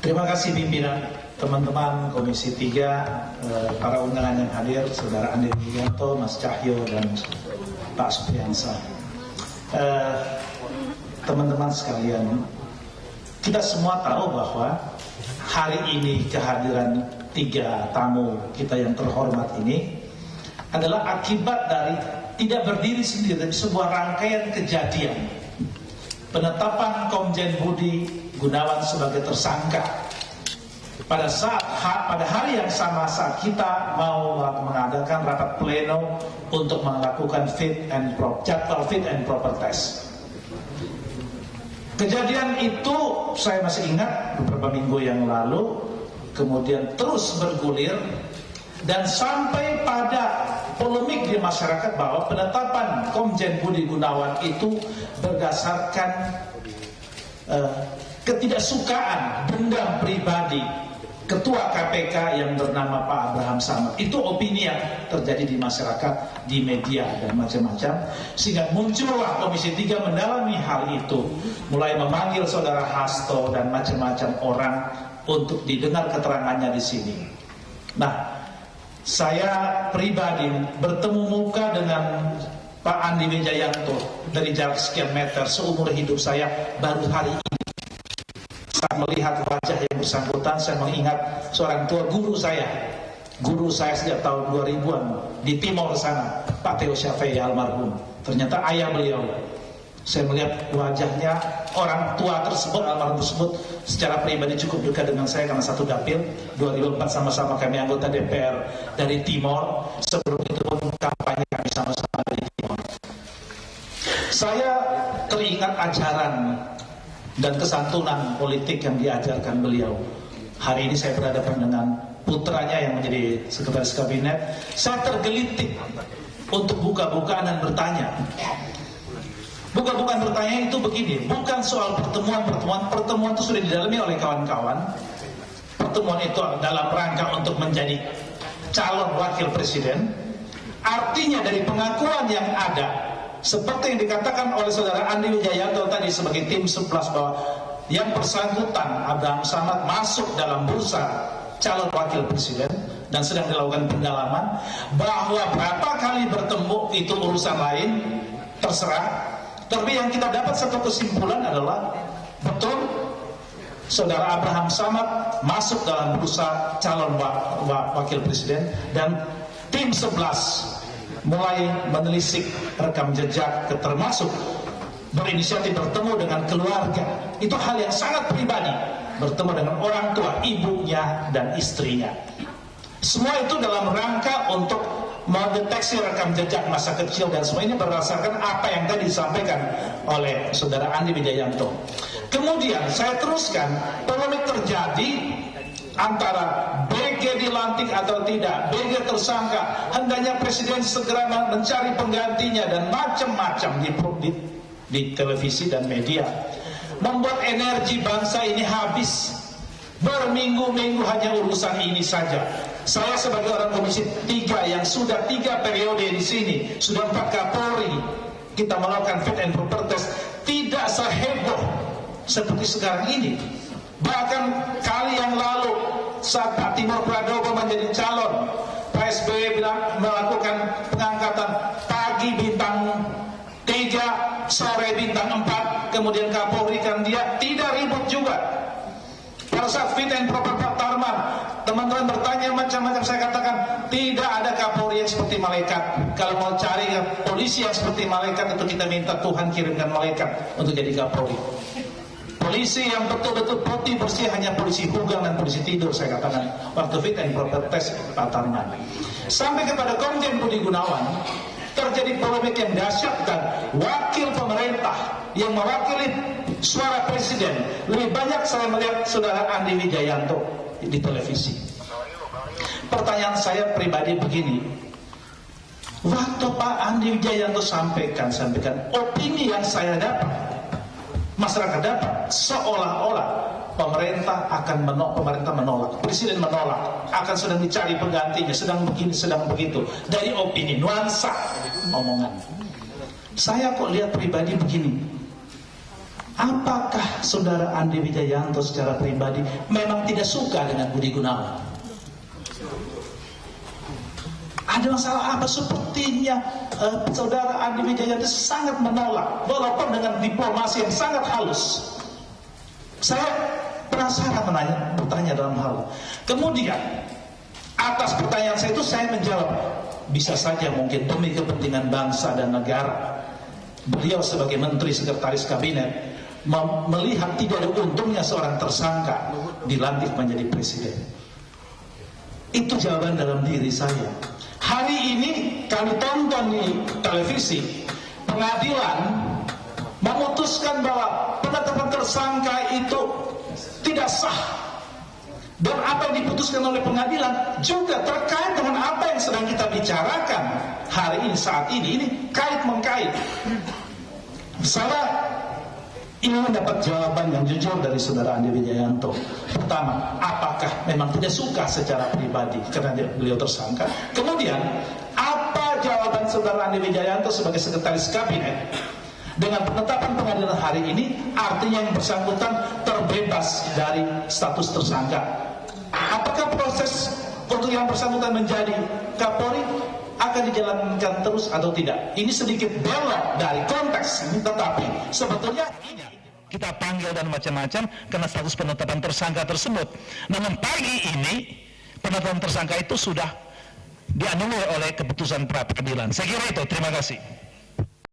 Terima kasih pimpinan, teman-teman Komisi 3, para undangan yang hadir, Saudara Andi Wijayanto, Mas Cahyo, dan Pak Supriyansa. Teman-teman sekalian, kita semua tahu bahwa hari ini kehadiran 3 tamu kita yang terhormat ini adalah akibat dari tidak berdiri sendiri, tapi sebuah rangkaian kejadian. Penetapan Komjen Budi Gunawan sebagai tersangka pada hari yang sama saat kita mau mengadakan rapat pleno untuk melakukan jadwal fit and proper test. Kejadian itu saya masih ingat beberapa minggu yang lalu, kemudian terus bergulir dan sampai pada polemik di masyarakat bahwa penetapan Komjen Budi Gunawan itu berdasarkan ketidaksukaan dendam pribadi Ketua KPK yang bernama Pak Abraham Samad. Itu opini yang terjadi di masyarakat, di media, dan macam-macam. Sehingga muncullah Komisi 3 mendalami hal itu, mulai memanggil Saudara Hasto dan macam-macam orang untuk didengar keterangannya di sini. Nah, saya pribadi bertemu muka dengan Pak Andi Wijayanto dari jarak sekian meter seumur hidup saya baru hari ini. Saat melihat wajah yang bersangkutan, saya mengingat seorang tua guru saya sejak tahun 2000-an di Timor sana, Pak Theo Syafei almarhum. Ternyata ayah beliau. Saya melihat wajahnya, orang tua tersebut, almarhum tersebut, secara pribadi cukup dekat dengan saya karena satu dapil. 2004 sama-sama kami anggota DPR dari Timor. Sebelum itu pun kampanye kami sama-sama dari Timor. Saya teringat ajaran dan kesantunan politik yang diajarkan beliau. Hari ini saya berhadapan dengan putranya yang menjadi sekretaris kabinet. Saya tergelitik untuk buka-bukaan dan bertanya. Bukan bertanya itu begini, bukan soal pertemuan itu sudah didalami oleh kawan-kawan. Pertemuan itu dalam rangka untuk menjadi calon wakil presiden. Artinya dari pengakuan yang ada, seperti yang dikatakan oleh Saudara Andi Wijayanto tadi sebagai tim 11, bahwa yang bersangkutan Abraham Samad masuk dalam bursa calon wakil presiden dan sedang dilakukan pendalaman. Bahwa berapa kali bertemu itu urusan lain, terserah. Tapi yang kita dapat satu kesimpulan adalah betul Saudara Abraham Samad masuk dalam bursa calon wakil presiden, dan tim 11 mulai menelisik rekam jejak, termasuk berinisiatif bertemu dengan keluarga. Itu hal yang sangat pribadi, bertemu dengan orang tua, ibunya dan istrinya. Semua itu dalam rangka untuk mendeteksi rekam jejak masa kecil, dan semua ini berdasarkan apa yang tadi disampaikan oleh Saudara Andi Wijayanto. Kemudian saya teruskan, polemik terjadi antara BG dilantik atau tidak, BG tersangka, hendaknya presiden segera mencari penggantinya, dan macam-macam di televisi dan media, membuat energi bangsa ini habis. Berminggu-minggu hanya urusan ini saja. Saya sebagai orang Komisi 3 yang sudah 3 periode di sini, sudah 4 Kapolri, kita melakukan fit and proper test, tidak seheboh seperti sekarang ini. Bahkan kali yang lalu saat Pak Timur Pradopo menjadi calon, Pak SBY bilang melakukan pengangkatan pagi bintang 3, sore bintang 4, kemudian Kapolri kan dia tidak ribut juga. Pada saat fit and proper Pak Tarman, teman-teman bertanya macam-macam, saya katakan tidak ada Kapolri yang seperti malaikat. Kalau mau cari polisi yang seperti malaikat, itu kita minta Tuhan kirimkan malaikat untuk jadi Kapolri. Polisi yang betul-betul putih bersih hanya polisi Hugang dan polisi tidur, saya katakan waktu fit and proper test Pak Tarman. Sampai kepada Komjen Budi Gunawan terjadi polemik yang dahsyat, dan wakil pemerintah yang mewakili suara presiden, lebih banyak saya melihat Saudara Andi Wijayanto di televisi. Pertanyaan saya pribadi begini, waktu Pak Andi Wijayanto sampaikan opini yang saya dapat, masyarakat dapat, seolah-olah pemerintah menolak, presiden menolak, akan sedang dicari penggantinya, sedang begini, sedang begitu. Dari opini, nuansa omongan. Saya kok lihat pribadi begini, Apakah saudara Andi Wijayanto secara pribadi memang tidak suka dengan Budi Gunawan? Ada masalah apa? Sepertinya saudara Andi Wijayanto sangat menolak, walaupun dengan diplomasi yang sangat halus. Saya penasaran bertanya dalam hal. Kemudian atas pertanyaan saya itu saya menjawab, bisa saja mungkin demi kepentingan bangsa dan negara, beliau sebagai menteri sekretaris kabinet melihat tidak ada untungnya seorang tersangka dilantik menjadi presiden. Itu jawaban dalam diri saya. Hari ini kami tonton di televisi, pengadilan memutuskan bahwa penetapan tersangka itu tidak sah. Dan apa yang diputuskan oleh pengadilan juga terkait dengan apa yang sedang kita bicarakan hari ini, saat ini kait-mengkait. Saya ingin mendapat jawaban yang jujur dari saudara Andi Wijayanto. Pertama, apakah memang tidak suka secara pribadi karena beliau tersangka? Kemudian, apa jawaban saudara Andi Wijayanto sebagai sekretaris kabinet dengan penetapan pengadilan hari ini? Artinya yang bersangkutan terbebas dari status tersangka. Apakah proses untuk yang bersangkutan menjadi Kapolri akan dijalankan terus atau tidak? Ini sedikit belok dari konteks ini, tetapi sebetulnya kita panggil dan macam-macam karena status penetapan tersangka tersebut. Namun pagi ini penetapan tersangka itu sudah dianulir oleh keputusan pra peradilan. Saya kira itu. Terima kasih.